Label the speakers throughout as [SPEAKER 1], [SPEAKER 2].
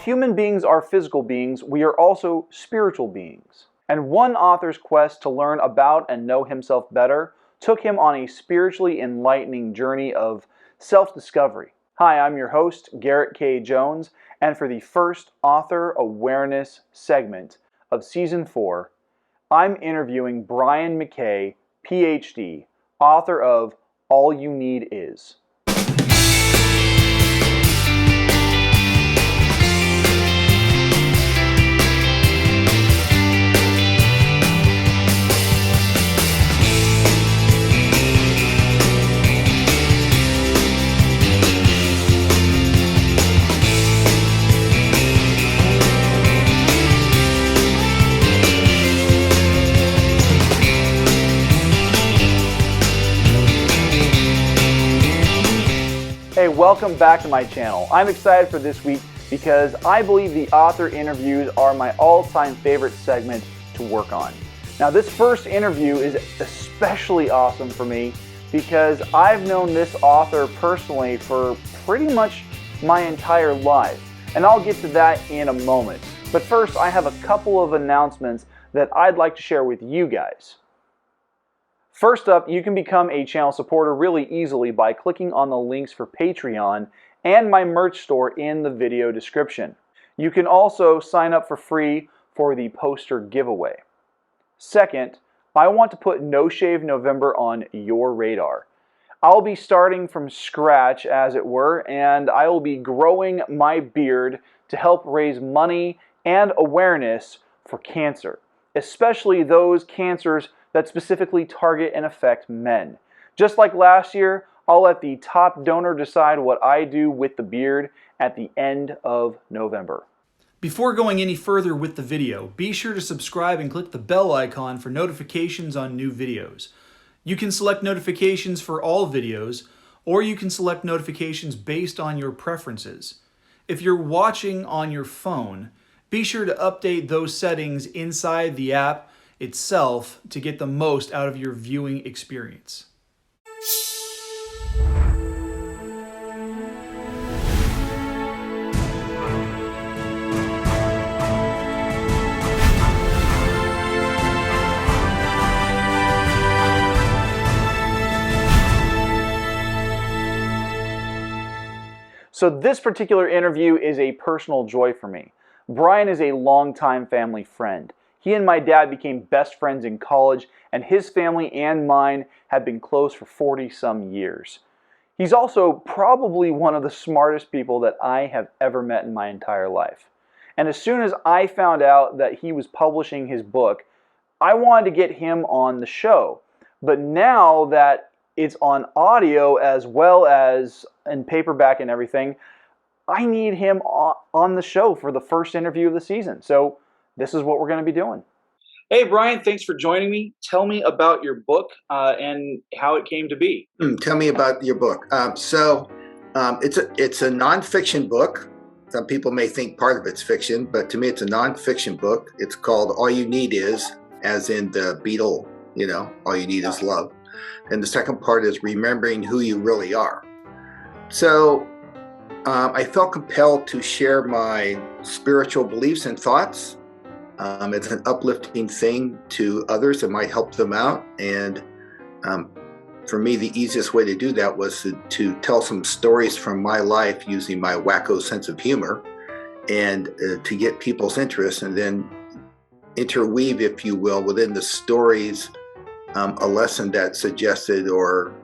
[SPEAKER 1] human beings are physical beings, we are also spiritual beings. And one author's quest to learn about and know himself better took him on a spiritually enlightening journey of self-discovery. Hi, I'm your host, Garrett K. Jones, and for the first Author Awareness segment of Season 4, I'm interviewing Brian McCay, Ph.D., author of All You Need Is. Hey, welcome back to my channel. I'm excited for this week because I believe the author interviews are my all-time favorite segment to work on. Now, this first interview is especially awesome for me because I've known this author personally for pretty much my entire life, and I'll get to that in a moment. But first, I have a couple of announcements that I'd like to share with you guys. First up, you can become a channel supporter really easily by clicking on the links for Patreon and my merch store in the video description. You can also sign up for free for the poster giveaway. Second, I want to put No Shave November on your radar. I'll be starting from scratch, as it were, and I will be growing my beard to help raise money and awareness for cancer, especially those cancers that specifically target and affect men. Just like last year, I'll let the top donor decide what I do with the beard at the end of November.
[SPEAKER 2] Before going any further with the video, be sure to subscribe and click the bell icon for notifications on new videos. You can select notifications for all videos, or you can select notifications based on your preferences. If you're watching on your phone, be sure to update those settings inside the app itself to get the most out of your viewing experience.
[SPEAKER 1] So this particular interview is a personal joy for me. Brian is a longtime family friend. He and my dad became best friends in college, and his family and mine have been close for 40-some years. He's also probably one of the smartest people that I have ever met in my entire life. And as soon as I found out that he was publishing his book, I wanted to get him on the show. But now that it's on audio as well as in paperback and everything, I need him on the show for the first interview of the season. So this is what we're going to be doing. Hey, Brian, thanks for joining me. Tell me about your book and how it came to be.
[SPEAKER 3] Tell me about your book. It's a nonfiction book. Some people may think part of it's fiction, but to me it's a nonfiction book. It's called All You Need Is, as in the Beatle, all you need is love. And the second part is remembering who you really are. So I felt compelled to share my spiritual beliefs and thoughts. It's an uplifting thing to others that might help them out. And for me, the easiest way to do that was to tell some stories from my life using my wacko sense of humor and to get people's interest, and then interweave, if you will, within the stories, a lesson that suggested or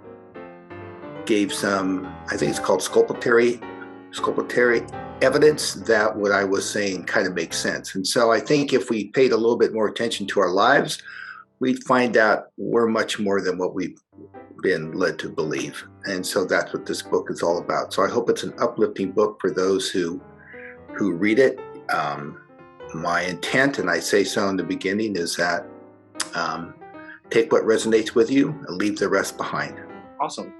[SPEAKER 3] gave some, I think it's called sculptatory evidence that what I was saying kind of makes sense. And so I think if we paid a little bit more attention to our lives, we'd find out we're much more than what we've been led to believe. And so that's what this book is all about. So I hope it's an uplifting book for those who read it. My intent, and I say so in the beginning, is that take what resonates with you and leave the rest behind.
[SPEAKER 1] Awesome.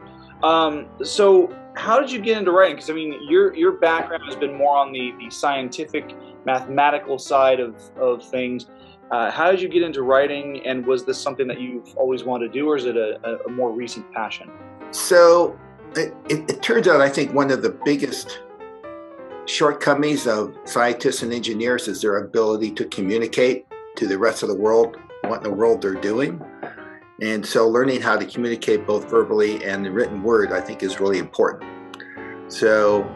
[SPEAKER 1] So how did you get into writing? Because I mean, your background has been more on the scientific, mathematical side of things. How did you get into writing, and was this something that you've always wanted to do, or is it a more recent passion?
[SPEAKER 3] So it turns out, I think one of the biggest shortcomings of scientists and engineers is their ability to communicate to the rest of the world what in the world they're doing. And so learning how to communicate both verbally and the written word, I think, is really important. So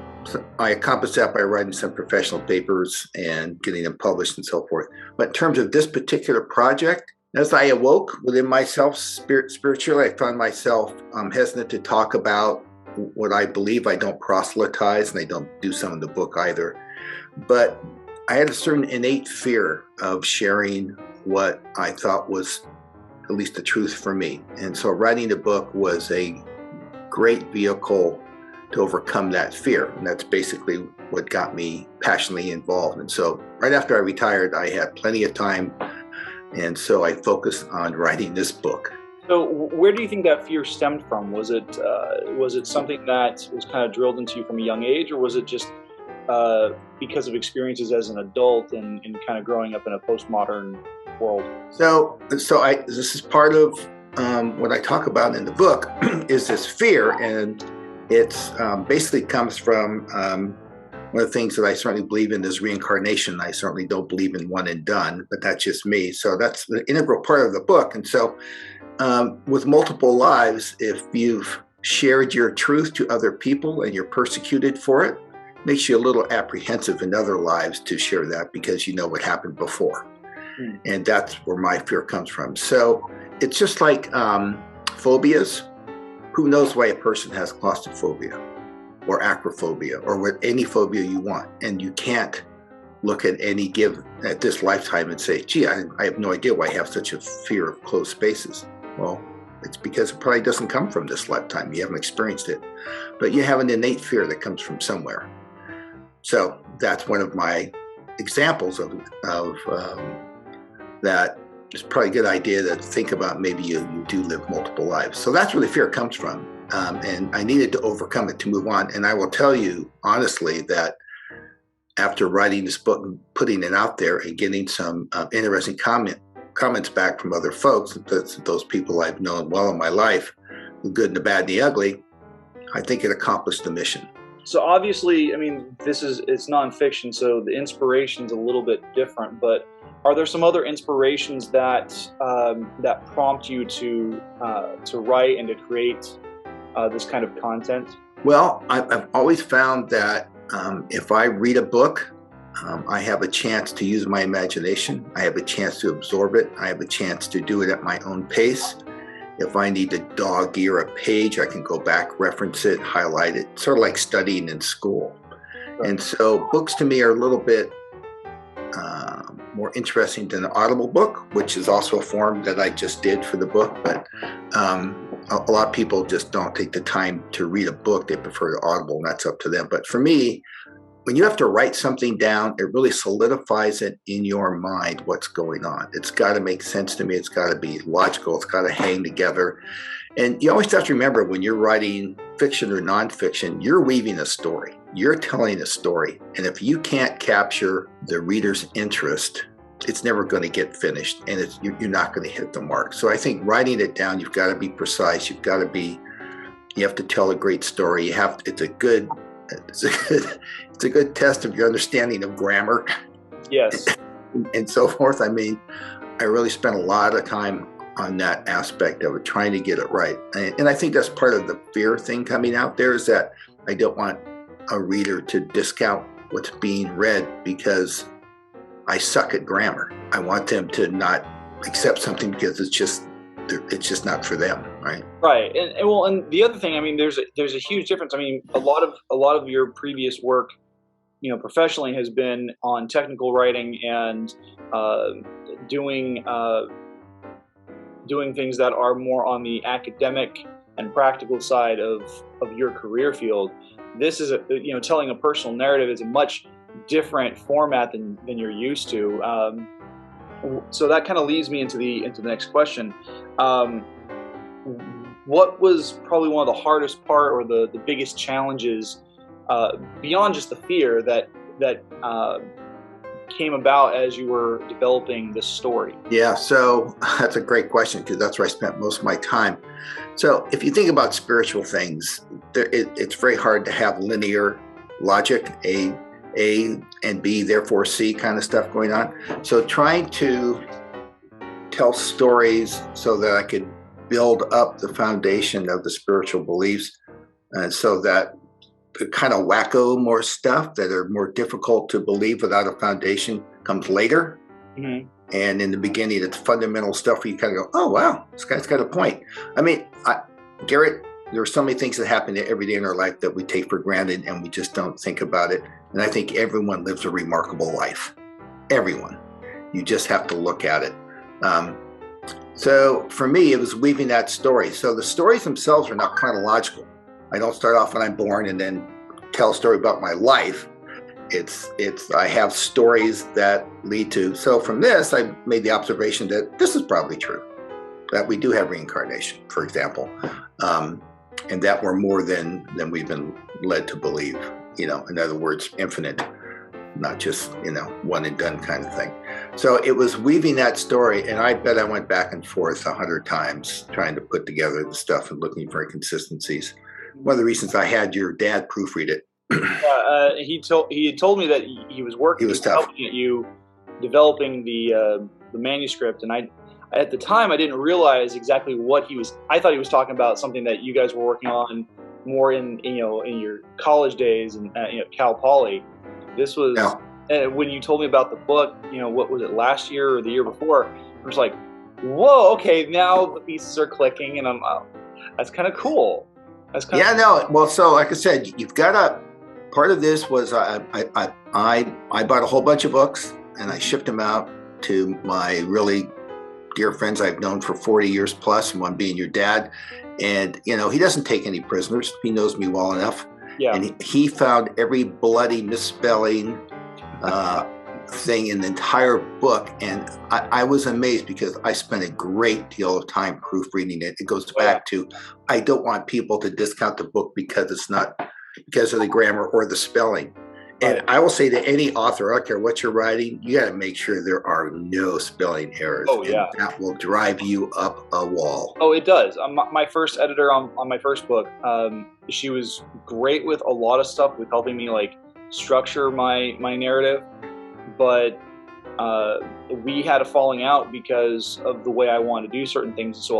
[SPEAKER 3] I accomplished that by writing some professional papers and getting them published and so forth. But in terms of this particular project, as I awoke within myself spiritually, I found myself hesitant to talk about what I believe. I don't proselytize, and I don't do some in the book either. But I had a certain innate fear of sharing what I thought was at least the truth for me. And so writing the book was a great vehicle to overcome that fear. And that's basically what got me passionately involved. And so right after I retired, I had plenty of time. And so I focused on writing this book.
[SPEAKER 2] So where do you think that fear stemmed from? Was it something that was kind of drilled into you from a young age, or was it just because of experiences as an adult and kind of growing up in a postmodern world? So
[SPEAKER 3] this is part of what I talk about in the book is this fear, and it's basically comes from one of the things that I certainly believe in is reincarnation. I certainly don't believe in one and done, but that's just me. So that's the integral part of the book. And so with multiple lives, if you've shared your truth to other people and you're persecuted for it, makes you a little apprehensive in other lives to share that because you know what happened before. And that's where my fear comes from. So it's just like phobias. Who knows why a person has claustrophobia or acrophobia or what any phobia you want? And you can't look at this lifetime and say, gee, I have no idea why I have such a fear of closed spaces. Well, it's because it probably doesn't come from this lifetime. You haven't experienced it, but you have an innate fear that comes from somewhere. So that's one of my examples of that. It's probably a good idea to think about maybe you do live multiple lives. So that's where the fear comes from. And I needed to overcome it to move on. And I will tell you honestly that after writing this book and putting it out there and getting some interesting comments back from other folks, those people I've known well in my life, the good and the bad and the ugly, I think it accomplished the mission.
[SPEAKER 2] So obviously, I mean, it's nonfiction, so the inspiration's a little bit different, but are there some other inspirations that prompt you to write and to create this kind of content?
[SPEAKER 3] Well, I've always found that if I read a book, I have a chance to use my imagination. I have a chance to absorb it. I have a chance to do it at my own pace. If I need to dog ear a page, I can go back, reference it, highlight it, sort of like studying in school. And so books to me are a little bit more interesting than an audible book, which is also a form that I just did for the book. But a lot of people just don't take the time to read a book. They prefer the audible, and that's up to them. But for me, when you have to write something down, it really solidifies it in your mind what's going on. It's got to make sense to me. It's got to be logical. It's got to hang together. And you always have to remember when you're writing fiction or nonfiction, you're weaving a story. You're telling a story. And if you can't capture the reader's interest, it's never going to get finished, and you're not going to hit the mark. So I think writing it down, you've got to be precise. You have to tell a great story. It's a good test of your understanding of grammar.
[SPEAKER 2] Yes.
[SPEAKER 3] And so forth. I mean, I really spent a lot of time on that aspect of it, trying to get it right. And I think that's part of the fear thing coming out there, is that I don't want a reader to discount what's being read because I suck at grammar. I want them to not accept something because it's just not for them, right?
[SPEAKER 2] Right, and the other thing, I mean, there's a huge difference. I mean, a lot of your previous work, professionally, has been on technical writing and doing things that are more on the academic and practical side of your career field. This is telling a personal narrative is a much different format than you're used to. So that kind of leads me into the next question. What was probably one of the hardest part or the biggest challenges beyond just the fear that came about as you were developing this story?
[SPEAKER 3] Yeah, so that's a great question because that's where I spent most of my time. So if you think about spiritual things, it's very hard to have linear logic. A and B, therefore C kind of stuff going on. So trying to tell stories so that I could build up the foundation of the spiritual beliefs, and so that the kind of wacko more stuff that are more difficult to believe without a foundation comes later. Mm-hmm. And in the beginning, it's fundamental stuff where you kind of go, oh, wow, this guy's got a point. I mean, Garrett, there are so many things that happen every day in our life that we take for granted and we just don't think about it. And I think everyone lives a remarkable life. Everyone. You just have to look at it. So for me, it was weaving that story. So the stories themselves are not chronological. I don't start off when I'm born and then tell a story about my life. I have stories that lead to. So from this, I made the observation that this is probably true, that we do have reincarnation, for example, and that we're more than we've been led to believe. In other words, infinite, not just one and done kind of thing. So it was weaving that story, and I bet I went back and forth 100 times trying to put together the stuff and looking for inconsistencies. One of the reasons I had your dad proofread it.
[SPEAKER 1] He had told me that he was working.
[SPEAKER 3] He was
[SPEAKER 1] helping at you developing the manuscript, and I at the time I didn't realize exactly what he was. I thought he was talking about something that you guys were working on more in your college days and Cal Poly. This was when you told me about the book. What was it, last year or the year before? I was like, whoa, okay, now the pieces are clicking, and I'm that's kind of cool.
[SPEAKER 3] Well, so like I said, you've got to. Part of this was I bought a whole bunch of books and I shipped them out to my really dear friends I've known for 40 years plus, and one being your dad. And, he doesn't take any prisoners. He knows me well enough. Yeah. And he found every bloody misspelling thing in the entire book. And I was amazed because I spent a great deal of time proofreading it. It goes back to, I don't want people to discount the book because of the grammar or the spelling. And I will say to any author, I don't care what you're writing, you got to make sure there are no spelling errors.
[SPEAKER 1] Oh, yeah.
[SPEAKER 3] And that will drive you up a wall.
[SPEAKER 1] Oh, it does. My first editor on my first book, she was great with a lot of stuff, with helping me structure my narrative. But we had a falling out because of the way I wanted to do certain things. So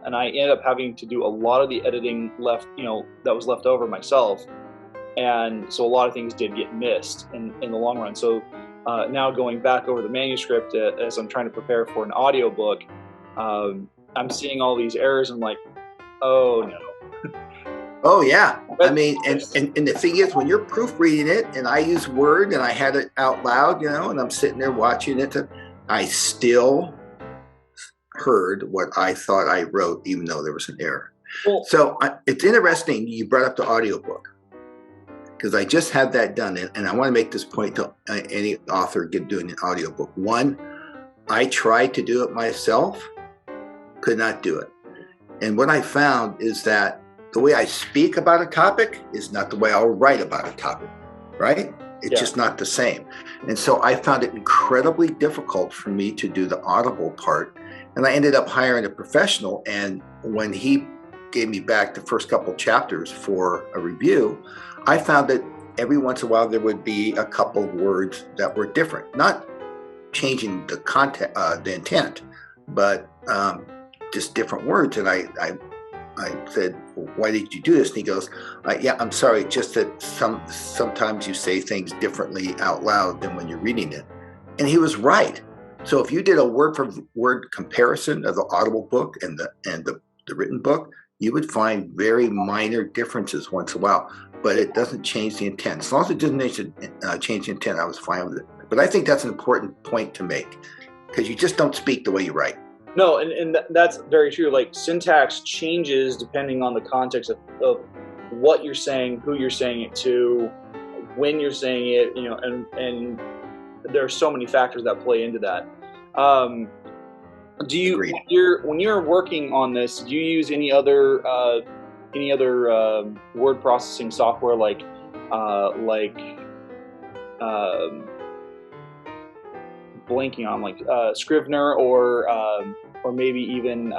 [SPEAKER 1] I ended up having to do a lot of the editing that was left over myself. And so a lot of things did get missed in the long run. So now going back over the manuscript as I'm trying to prepare for an audiobook, I'm seeing all these errors. And I'm like, oh no.
[SPEAKER 3] Oh yeah. I mean, and the thing is, when you're proofreading it and I use Word and I had it out loud, and I'm sitting there watching it, I still heard what I thought I wrote, even though there was an error. Well, so it's interesting you brought up the audiobook, because I just had that done. And I want to make this point to any author doing an audiobook. One, I tried to do it myself, could not do it. And what I found is that the way I speak about a topic is not the way I'll write about a topic, right? It's just not the same. And so I found it incredibly difficult for me to do the audible part. And I ended up hiring a professional. And when he gave me back the first couple chapters for a review, I found that every once in a while there would be a couple of words that were different, not changing the content, the intent, but just different words. And I said, why did you do this? And he goes, I'm sorry, just that sometimes you say things differently out loud than when you're reading it. And he was right. So if you did a word for word comparison of the audible book and the written book, you would find very minor differences once in a while, but it doesn't change the intent. As long as it doesn't change the intent, I was fine with it. But I think that's an important point to make, because you just don't speak the way you write.
[SPEAKER 1] No, and that's very true. Syntax changes depending on the context of what you're saying, who you're saying it to, when you're saying it, and there are so many factors that play into that. Do you, when you're working on this, do you use any other word processing software blanking on Scrivener or maybe even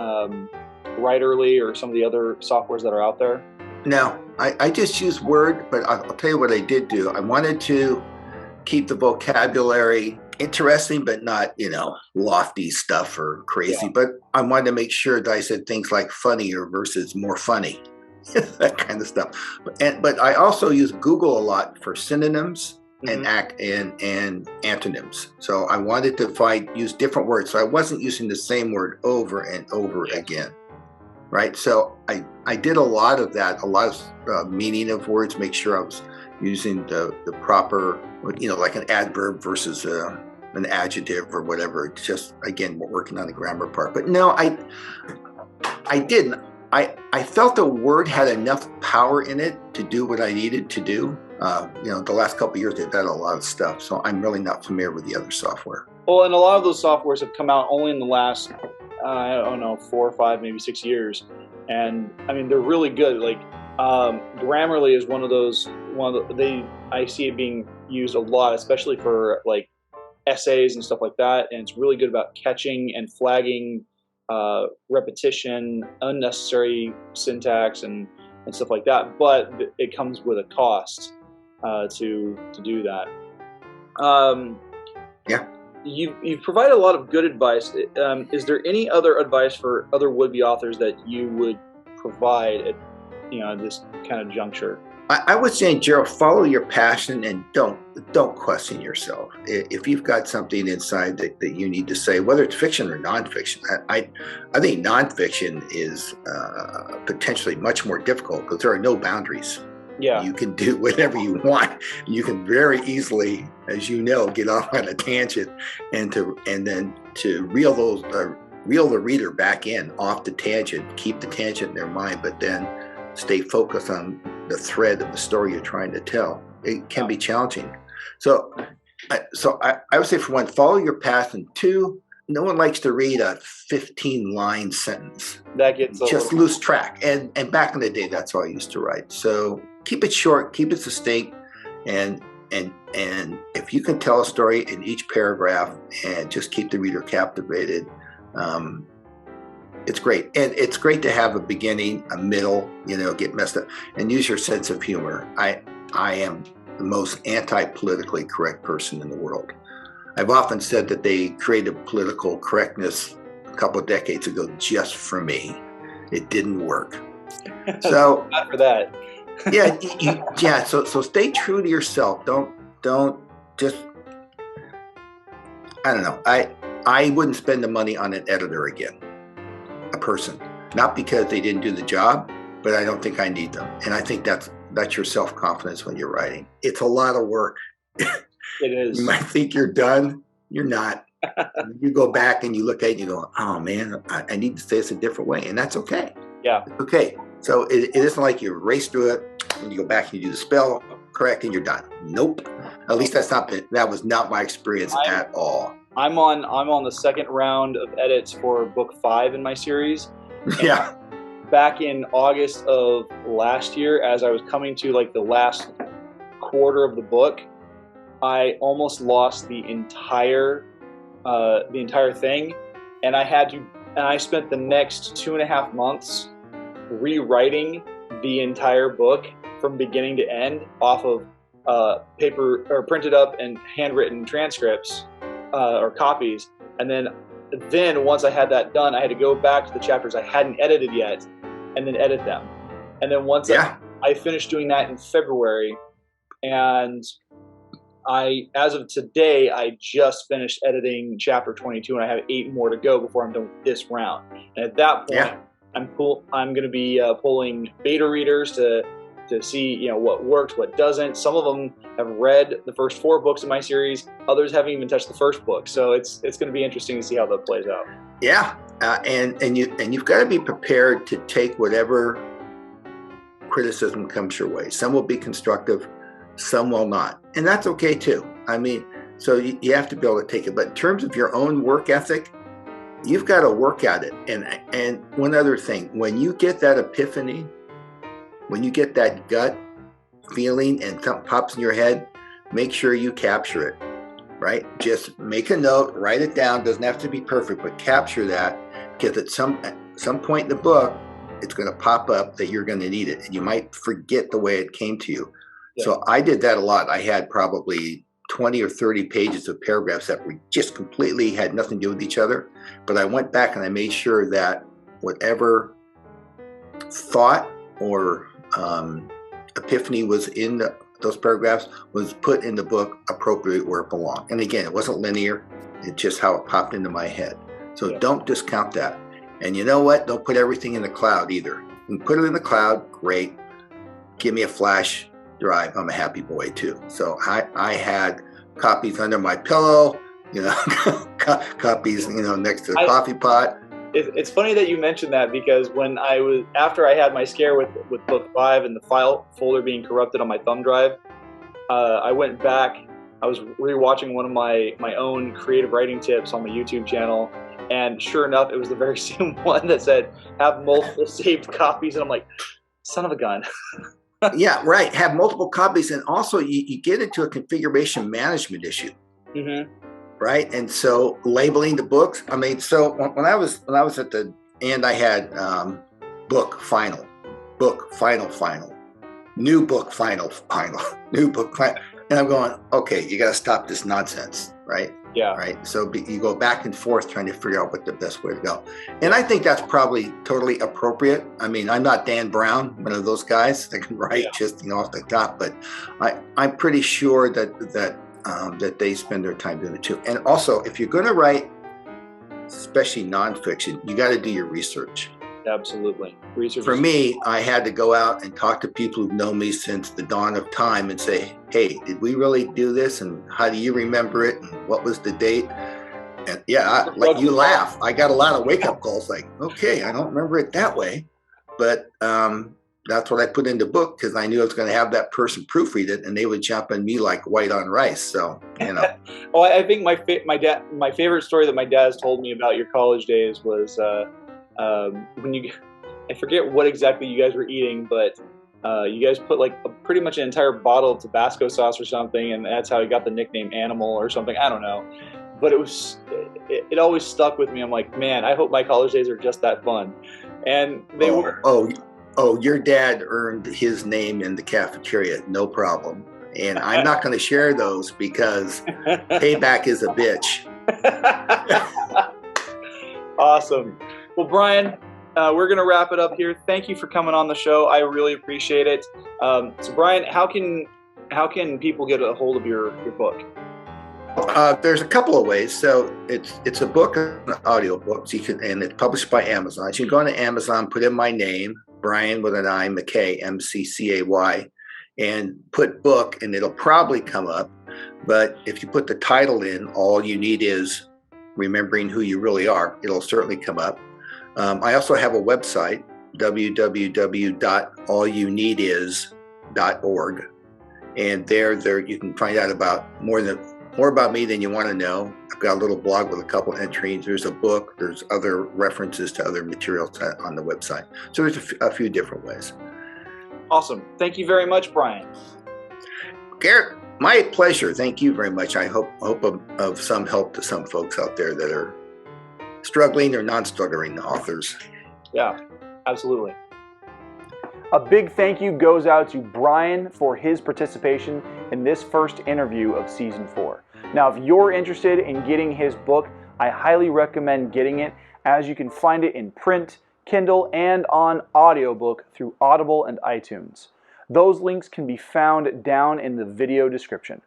[SPEAKER 1] Writerly or some of the other softwares that are out there?
[SPEAKER 3] No, I just use Word, but I'll tell you what I did do. I wanted to keep the vocabulary interesting, but not, lofty stuff or crazy.
[SPEAKER 1] Yeah.
[SPEAKER 3] But I wanted to make sure that I said things like funnier versus more funny, that kind of stuff. But I also use Google a lot for synonyms and antonyms. So I wanted to use different words. So I wasn't using the same word over and over again. Right. So I did a lot of that, a lot of meaning of words, make sure I was using the proper, like an adverb versus an adjective or whatever. It's just, again, we're working on the grammar part. But no, I didn't. I felt the word had enough power in it to do what I needed to do. The last couple of years, they've done a lot of stuff. So I'm really not familiar with the other software.
[SPEAKER 1] Well, and a lot of those softwares have come out only in the last, I don't know, 4 or 5, maybe 6 years. And I mean, they're really good. Like Grammarly is one of those, I see it being used a lot, especially for like essays and stuff like that. And it's really good about catching and flagging repetition, unnecessary syntax and stuff like that. But it comes with a cost to do that.
[SPEAKER 3] Yeah.
[SPEAKER 1] You've provided a lot of good advice. Is there any other advice for other would-be authors that you would provide at this kind of juncture?
[SPEAKER 3] I would say, Gerald, follow your passion and don't question yourself. If you've got something inside that you need to say, whether it's fiction or nonfiction, I think nonfiction is potentially much more difficult because there are no boundaries.
[SPEAKER 1] Yeah.
[SPEAKER 3] You can do whatever you want. You can very easily, as you know, get off on a tangent and then to reel the reader back in off the tangent, keep the tangent in their mind, but then stay focused on the thread of the story you're trying to tell. It can be challenging. So I would say, for one, follow your path, and two, no one likes to read a 15-line sentence.
[SPEAKER 1] That gets
[SPEAKER 3] just lose track. And back in the day, that's how I used to write. So keep it short, keep it succinct, and if you can tell a story in each paragraph and just keep the reader captivated, it's great. And it's great to have a beginning, a middle, get messed up, and use your sense of humor. I am the most anti-politically correct person in the world. I've often said that they created political correctness a couple of decades ago just for me. It didn't work. So
[SPEAKER 1] not for that.
[SPEAKER 3] yeah. So stay true to yourself. Don't just, I don't know. I wouldn't spend the money on an editor again, a person, not because they didn't do the job, but I don't think I need them. And I think that's your self-confidence when you're writing. It's a lot of work.
[SPEAKER 1] It is.
[SPEAKER 3] You might think you're done. You're not. You go back and you look at it and you go, oh man, I need to say this a different way. And that's okay.
[SPEAKER 1] Yeah.
[SPEAKER 3] It's okay. So it isn't like you race through it and you go back and you do the spell correct and you're done. Nope. At least that was not my experience at all.
[SPEAKER 1] I'm on the second round of edits for book 5 in my series.
[SPEAKER 3] Yeah.
[SPEAKER 1] Back in August of last year, as I was coming to like the last quarter of the book, I almost lost the entire thing, and I spent the next 2.5 months rewriting the entire book from beginning to end off of paper or printed up and handwritten transcripts or copies, and then once I had that done, I had to go back to the chapters I hadn't edited yet and then edit them. And then once I finished doing that in February, and as of today, I just finished editing chapter 22, and I have 8 more to go before I'm done with this round. And at that point, I'm going to be pulling beta readers to see what works, what doesn't. Some of them have read the first 4 books in my series. Others haven't even touched the first book. So it's going to be interesting to see how that plays out.
[SPEAKER 3] Yeah, and you've got to be prepared to take whatever criticism comes your way. Some will be constructive, some will not, and that's okay too. I mean, so you have to be able to take it. But in terms of your own work ethic, you've got to work at it. And one other thing, when you get that epiphany, when you get that gut feeling and something pops in your head, make sure you capture it, right? Just make a note, write it down. Doesn't have to be perfect, but capture that, because at some point in the book, it's going to pop up that you're going to need it. And you might forget the way it came to you. Yeah. So I did that a lot. I had probably 20 or 30 pages of paragraphs that were just completely had nothing to do with each other. But I went back and I made sure that whatever thought or epiphany was in those paragraphs was put in the book appropriately where it belonged. And again, it wasn't linear. It's just how it popped into my head. So don't discount that. And you know what? Don't put everything in the cloud either. You can put it in the cloud, great. Give me a flash drive. I'm a happy boy too. So I had copies under my pillow, copies, next to the coffee pot.
[SPEAKER 1] It's funny that you mentioned that, because when after I had my scare with book 5 and the file folder being corrupted on my thumb drive, I went back. I was rewatching one of my own creative writing tips on my YouTube channel, and sure enough, it was the very same one that said have multiple saved copies, and I'm like, son of a gun.
[SPEAKER 3] Yeah, right. Have multiple copies, and also you get into a configuration management issue. Mm-hmm. Right. And so labeling the books, so when I was at the end, I had book final, new book final, new book final. And I'm going, okay, you got to stop this nonsense. Right.
[SPEAKER 1] Yeah.
[SPEAKER 3] Right. So you go back and forth trying to figure out what the best way to go. And I think that's probably totally appropriate. I'm not Dan Brown, one of those guys that can write just, off the top, but I'm pretty sure that they spend their time doing it too. And also, if you're going to write, especially nonfiction, you got to do your research.
[SPEAKER 1] Absolutely. Research.
[SPEAKER 3] For me, I had to go out and talk to people who've known me since the dawn of time and say, hey, did we really do this? And how do you remember it? And what was the date? And you laugh. I got a lot of wake-up calls like, okay, I don't remember it that way. But that's what I put in the book, because I knew I was going to have that person proofread it, and they would jump on me like white on rice. So,
[SPEAKER 1] Well, I think my favorite story that my dad has told me about your college days was when I forget what exactly you guys were eating, but you guys put like pretty much an entire bottle of Tabasco sauce or something, and that's how he got the nickname Animal or something. I don't know, but it always stuck with me. I'm like, man, I hope my college days are just that fun, and they were.
[SPEAKER 3] Oh, your dad earned his name in the cafeteria, no problem. And I'm not going to share those because payback is a bitch.
[SPEAKER 1] Awesome. Well, Brian, we're going to wrap it up here. Thank you for coming on the show. I really appreciate it. So, Brian, how can people get a hold of your book?
[SPEAKER 3] There's a couple of ways. So it's a book, an audio book, and it's published by Amazon. So you can go to Amazon, put in my name, Brian with an I, McCay, McCay, and put book, and it'll probably come up. But if you put the title in, All You Need Is Remembering Who You Really Are, it'll certainly come up. I also have a website, www.allyouneedis.org. And there you can find out about more about me than you want to know. I've got a little blog with a couple entries. There's a book. There's other references to other materials on the website. So there's a few different ways.
[SPEAKER 1] Awesome. Thank you very much, Brian.
[SPEAKER 3] Garrett, my pleasure. Thank you very much. I hope of some help to some folks out there that are struggling or non-struggling authors.
[SPEAKER 1] Yeah, absolutely.
[SPEAKER 2] A big thank you goes out to Brian for his participation in this first interview of Season 4. Now, if you're interested in getting his book, I highly recommend getting it, as you can find it in print, Kindle, and on audiobook through Audible and iTunes. Those links can be found down in the video description.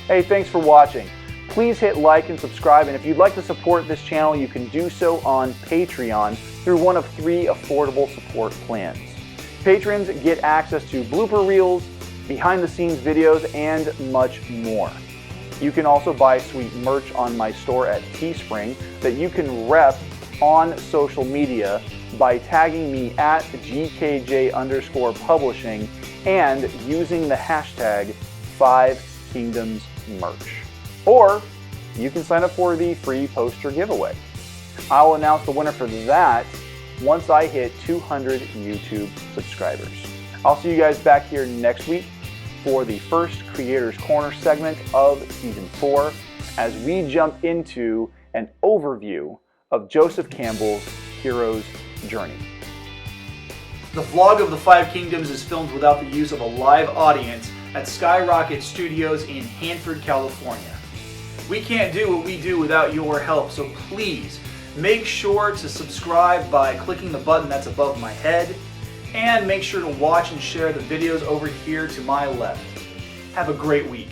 [SPEAKER 2] Hey, thanks for watching. Please hit like and subscribe, and if you'd like to support this channel, you can do so on Patreon through one of 3 affordable support plans. Patrons get access to blooper reels, behind-the-scenes videos, and much more. You can also buy sweet merch on my store at Teespring that you can rep on social media by tagging me at GKJ_publishing and using the hashtag 5kingdomsmerch. Or you can sign up for the free poster giveaway. I'll announce the winner for that once I hit 200 YouTube subscribers. I'll see you guys back here next week for the first Creator's Corner segment of Season 4 as we jump into an overview of Joseph Campbell's hero's journey. The vlog of the Five Kingdoms is filmed without the use of a live audience at Skyrocket Studios in Hanford, California. We can't do what we do without your help, so please make sure to subscribe by clicking the button that's above my head, and make sure to watch and share the videos over here to my left. Have a great week.